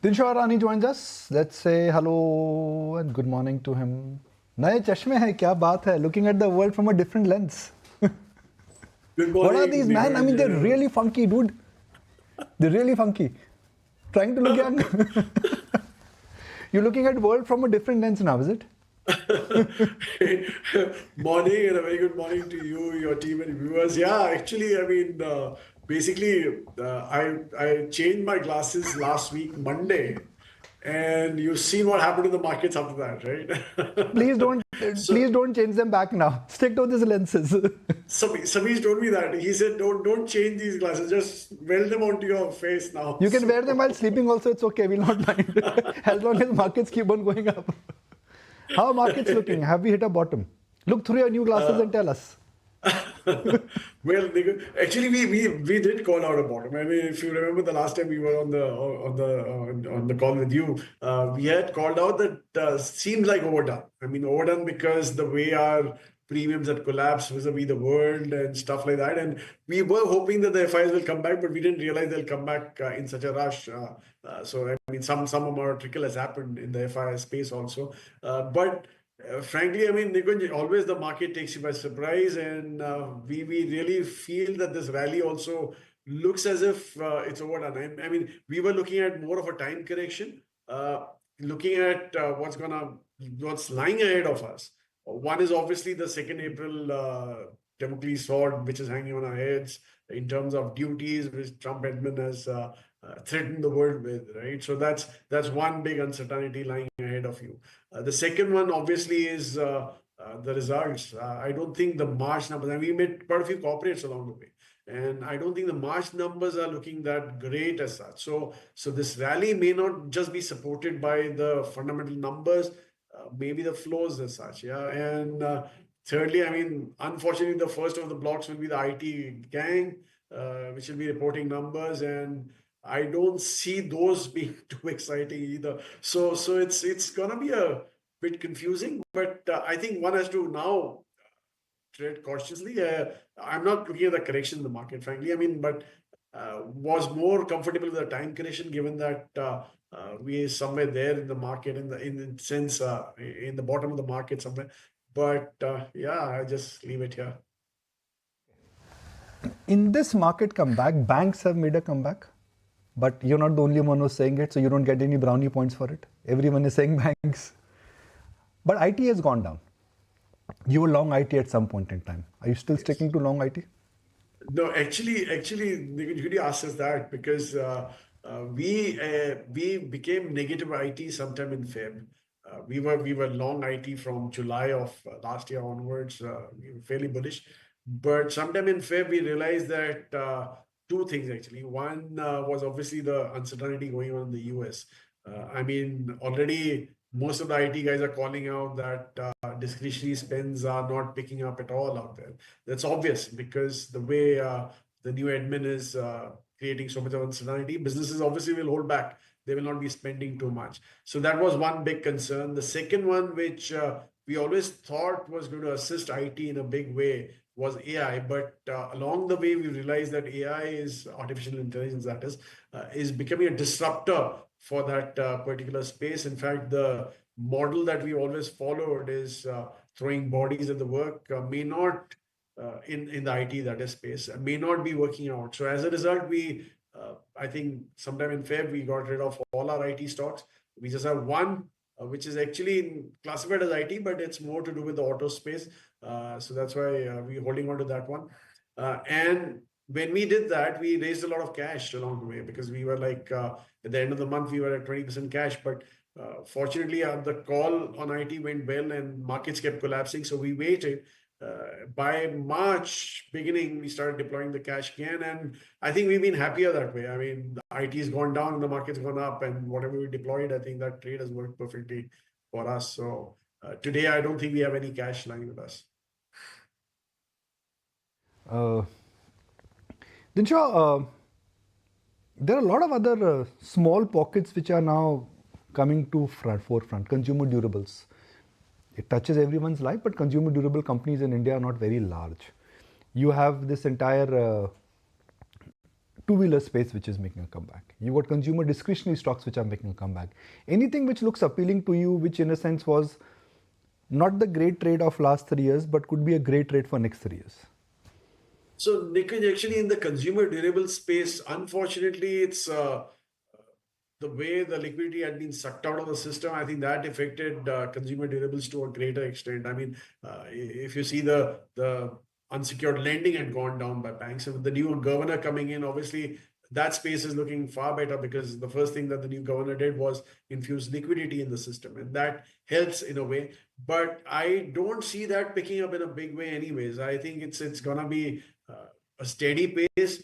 Dinshaw Irani joins us. Let's say hello and good morning to him. नए चश्मे हैं क्या बात है? Looking at the world from a different lens. Good What are morning, these, man? I mean, they're Neeraj. really funky, dude. They're really funky. Trying to look young. You're looking at world from a different lens now, is it? Morning and a very good morning to you, your team and viewers. Yeah, actually, basically, I changed my glasses last week, Monday, and you've seen what happened to the markets after that, Please right? don't, please So don't change them back now. Stick to these lenses. Sameesh told me that. He said, don't change these glasses, just weld them onto your face now. You can wear them while sleeping also. It's okay. We'll not mind. As long as markets keep on going up. How are markets looking? Have we hit a bottom? Look through your new glasses and tell us. Well, actually, we did call out a bottom. I mean, if you remember the last time we were on the call with you, we had called out that seemed like overdone. I mean, overdone because the way our premiums had collapsed vis-a-vis the world and stuff like that. And we were hoping that the FIs will come back, but we didn't realize they'll come back in such a rush. So I mean, some amount of trickle has happened in the FI space also, but. Frankly, I mean, Nikunj, always the market takes you by surprise, and we really feel that this rally also looks as if it's overdone. I mean, we were looking at more of a time correction, looking at what's lying ahead of us. One is obviously the 2nd April Damocles sword, which is hanging on our heads in terms of duties, which Trump admin has threatened the world with, right? So that's one big uncertainty lying ahead of you. The second one, obviously, is the results. I don't think the March numbers, and we made quite a few corporates along the way, and I don't think the March numbers are looking that great as such. So this rally may not just be supported by the fundamental numbers, maybe the flows as such, yeah. And thirdly, I mean, unfortunately, the first of the blocks will be the IT gang, which will be reporting numbers, and I don't see those being too exciting either. So it's gonna be a bit confusing, but I think one has to now tread cautiously. I'm not looking at the correction in the market, frankly. I mean, but was more comfortable with the time correction, given that we are somewhere there in the market, in the sense in the bottom of the market somewhere. But yeah, I just leave it here. In this market comeback, banks have made a comeback. But you're not the only one who's saying it, so you don't get any brownie points for it. Everyone is saying banks. But IT has gone down. You were long IT at some point in time. Are you still sticking to long IT? No, actually, nobody asked us that because we became negative IT sometime in Feb. We were long IT from July of last year onwards. We were fairly bullish, but sometime in Feb we realized that two things actually. One was obviously the uncertainty going on in the US. I mean, already most of the IT guys are calling out that discretionary spends are not picking up at all out there. That's obvious because the way the new admin is creating so much of uncertainty, businesses obviously will hold back. They will not be spending too much. So that was one big concern. The second one, which we always thought was going to assist IT in a big way, was AI. But along the way, we realized that AI is artificial intelligence, that is becoming a disruptor for that particular space. In fact, the model that we always followed is throwing bodies at the work may not in the IT that is space may not be working out. So as a result, we I think sometime in Feb we got rid of all our IT stocks. We just have one which is actually classified as IT, but it's more to do with the auto space. So that's why we're holding on to that one. And when we did that, we raised a lot of cash along the way because we were like at the end of the month we were at 20% cash, but fortunately, the call on IT went well and markets kept collapsing. So we waited. By March beginning, we started deploying the cash again. And I think we've been happier that way. I mean, the IT has gone down, the market's gone up, and whatever we deployed, I think that trade has worked perfectly for us. So today, I don't think we have any cash lying with us. Dinshaw, there are a lot of other small pockets which are now coming to forefront. Consumer durables. It touches everyone's life, but consumer durable companies in India are not very large. You have this entire two-wheeler space which is making a comeback. You got consumer discretionary stocks which are making a comeback. Anything which looks appealing to you, which in a sense was not the great trade of last 3 years, but could be a great trade for next 3 years. So, Nikhil, actually in the consumer durable space, unfortunately, it's the way the liquidity had been sucked out of the system. I think that affected consumer durables to a greater extent. I mean, if you see the unsecured lending had gone down by banks, and with the new governor coming in, obviously that space is looking far better, because the first thing that the new governor did was infuse liquidity in the system, and that helps in a way. But I don't see that picking up in a big way, anyways. I think it's gonna be a steady pace.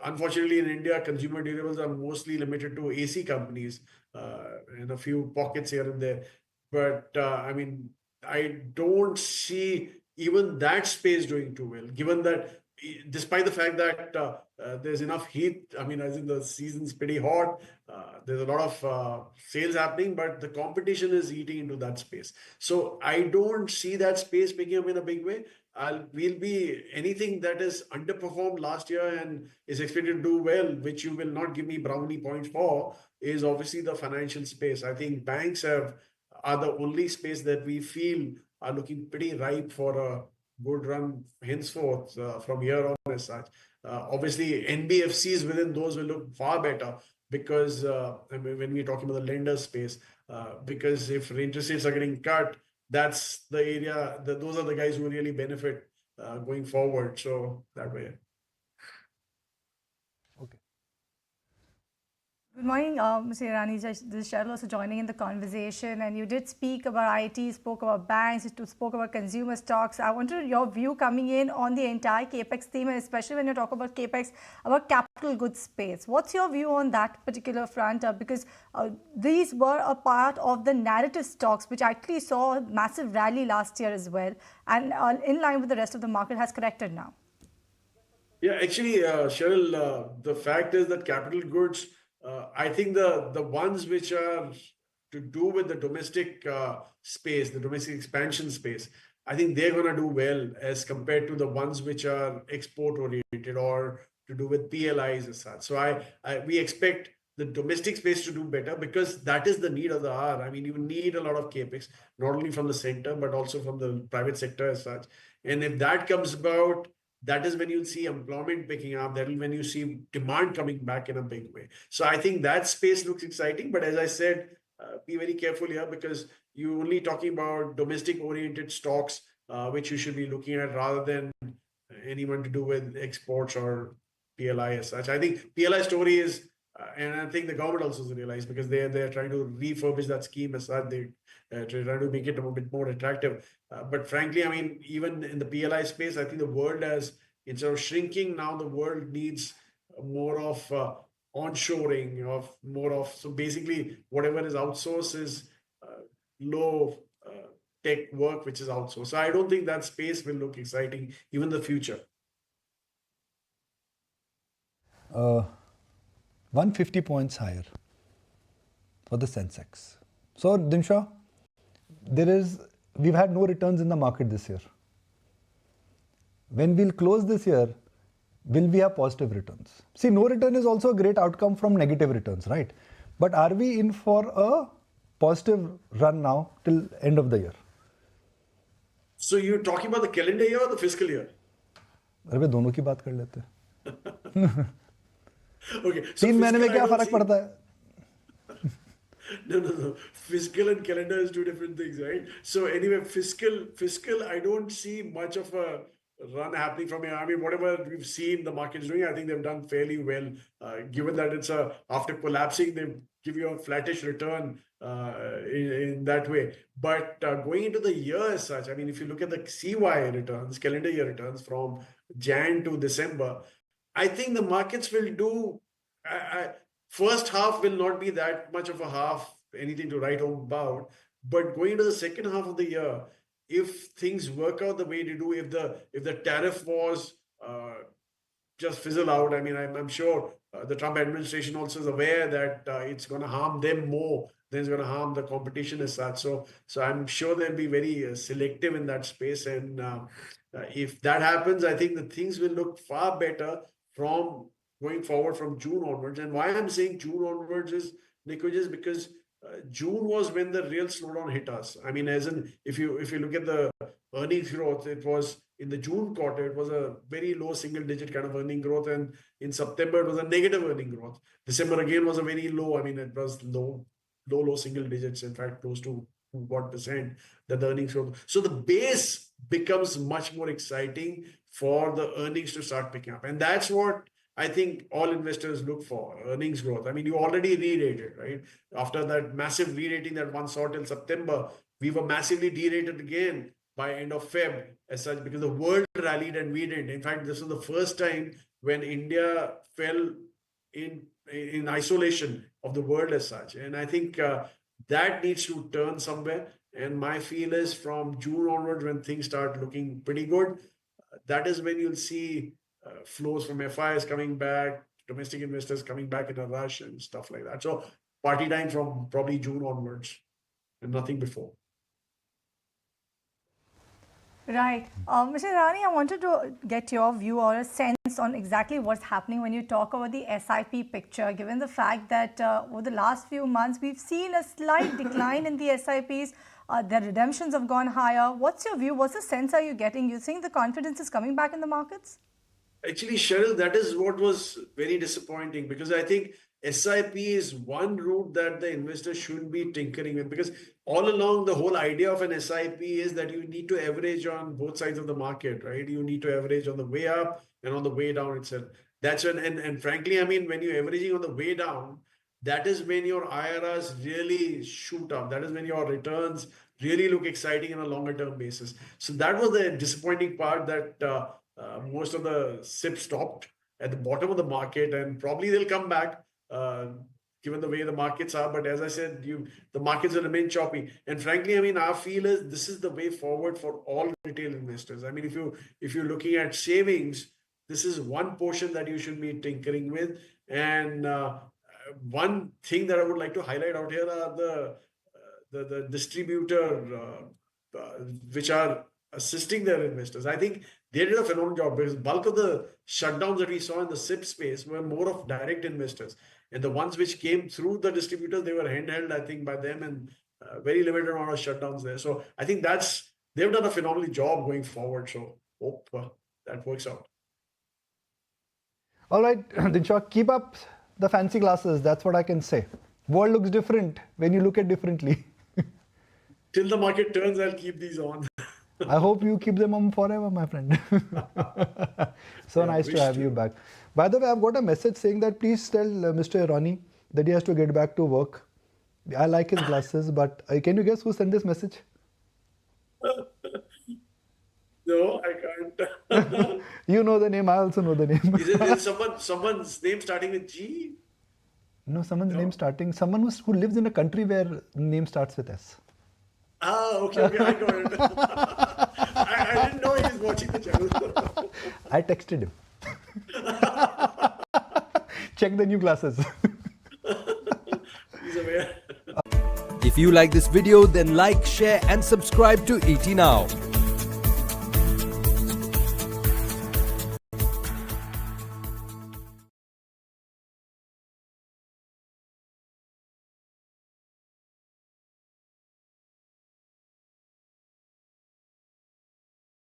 Unfortunately, in India, consumer durables are mostly limited to AC companies and a few pockets here and there. But I mean, I don't see even that space doing too well, given that despite the fact that there's enough heat, I mean, as in the season's pretty hot, there's a lot of sales happening, but the competition is eating into that space. So I don't see that space picking up in a big way. We'll be anything that is underperformed last year and is expected to do well, which you will not give me brownie points for, is obviously the financial space. I think banks are the only space that we feel are looking pretty ripe for a good run henceforth from here on as such. Obviously, NBFCs within those will look far better, because I mean, when we're talking about the lender space, because if interest rates are getting cut, that's the area, those are the guys who really benefit going forward. So that way. Okay. Good morning, Mr. Irani. This is Cheryl also joining in the conversation. And you did speak about IT, spoke about banks, you spoke about consumer stocks. I wanted your view coming in on the entire CAPEX theme, and especially when you talk about CAPEX, about capital goods space. What's your view on that particular front? Because these were a part of the narrative stocks, which actually saw a massive rally last year as well. And in line with the rest of the market, has corrected now. Yeah, actually, Cheryl, the fact is that capital goods, I think the ones which are to do with the domestic space, the domestic expansion space, I think they're going to do well as compared to the ones which are export oriented or to do with PLIs as such. So we expect the domestic space to do better, because that is the need of the hour. I mean, you need a lot of capex, not only from the center, but also from the private sector as such. And if that comes about, that is when you'll see employment picking up. That is when you see demand coming back in a big way. So I think that space looks exciting. But as I said, be very careful here, because you're only talking about domestic oriented stocks, which you should be looking at, rather than anyone to do with exports or PLI as such. I think PLI story is, and I think the government also has realized, because they're trying to refurbish that scheme as such. They try to make it a bit more attractive. But frankly, I mean, even in the PLI space, I think the world has, instead of shrinking, now the world needs more of onshoring, so basically whatever is outsourced is low tech work, which is outsourced. So I don't think that space will look exciting even in the future. 150 points higher for the Sensex. So, Dinshaw, we've had no returns in the market this year. When we'll close this year, will we have positive returns? See, no return is also a great outcome from negative returns, right? But are we in for a positive run now till end of the year? So you're talking about the calendar year or the fiscal year? अरे दोनों की बात कर लेते हैं. Okay. So 3 महीने में क्या fiscal, I don't फर्क see- पड़ता है? No. Fiscal and calendar is two different things, right? So anyway, fiscal, I don't see much of a run happening from here. I mean, whatever we've seen the markets doing, I think they've done fairly well. Given that it's after collapsing, they give you a flattish return in that way. But going into the year as such, I mean, if you look at the CY returns, calendar year returns from Jan to December, I think the markets will do. First half will not be that much of a half, anything to write home about. But going into the second half of the year, if things work out the way they do, if the tariff wars just fizzle out, I mean, I'm sure the Trump administration also is aware that it's going to harm them more than it's going to harm the competition as such. So I'm sure they'll be very selective in that space. And if that happens, I think the things will look far better from going forward from June onwards. And why I'm saying June onwards is, Nico, just because June was when the real slowdown hit us. I mean, as in, if you look at the earnings growth, it was in the June quarter, it was a very low single digit kind of earning growth, and in September it was a negative earning growth. December again was a very low. I mean, it was low single digits. In fact, close to 1% that the earnings growth. So the base becomes much more exciting for the earnings to start picking up, and that's what I think all investors look for, earnings growth. I mean, you already re-rated, right? After that massive re-rating that one saw till September, we were massively de-rated again by end of Feb as such, because the world rallied and we didn't. In fact, this was the first time when India fell in isolation of the world as such. And I think that needs to turn somewhere. And my feel is from June onwards, when things start looking pretty good, that is when you'll see flows from FIs coming back, domestic investors coming back in a rush and stuff like that. So party time from probably June onwards and nothing before. Right. Mr. Irani, I wanted to get your view or a sense on exactly what's happening when you talk about the SIP picture, given the fact that over the last few months, we've seen a slight decline in the SIPs. The redemptions have gone higher. What's your view? What's the sense are you getting? You think the confidence is coming back in the markets? Actually, Cheryl, that is what was very disappointing, because I think SIP is one route that the investor should be tinkering with, because all along the whole idea of an SIP is that you need to average on both sides of the market, right? You need to average on the way up and on the way down itself. That's when, and frankly, I mean, when you're averaging on the way down, that is when your IRRs really shoot up. That is when your returns really look exciting on a longer term basis. So that was the disappointing part, that most of the SIP stopped at the bottom of the market, and probably they'll come back given the way the markets are. But as I said, the markets will remain choppy. And frankly, I mean, our feel is this is the way forward for all retail investors. I mean, if you're looking at savings, this is one portion that you should be tinkering with. And one thing that I would like to highlight out here are the distributor which are assisting their investors. I think they did a phenomenal job, because bulk of the shutdowns that we saw in the SIP space were more of direct investors, and the ones which came through the distributors, they were handheld, I think, by them, and very limited amount of shutdowns there. So I think they've done a phenomenal job going forward. So hope that works out. All right, Dinshaw, keep up the fancy glasses. That's what I can say. World looks different when you look at differently. Till the market turns, I'll keep these on. I hope you keep them on forever, my friend. So yeah, nice to have you back. By the way, I've got a message saying that please tell Mr. Irani that he has to get back to work. I like his glasses, but can you guess who sent this message? No, I can't. You know the name, I also know the name. Is it someone's name starting with G? No, someone's name starting, someone who lives in a country where name starts with S. Ah, okay, I got it. I didn't know he was watching the channel. I texted him. Check the new glasses. He's aware. If you like this video, then like, share and subscribe to ET Now.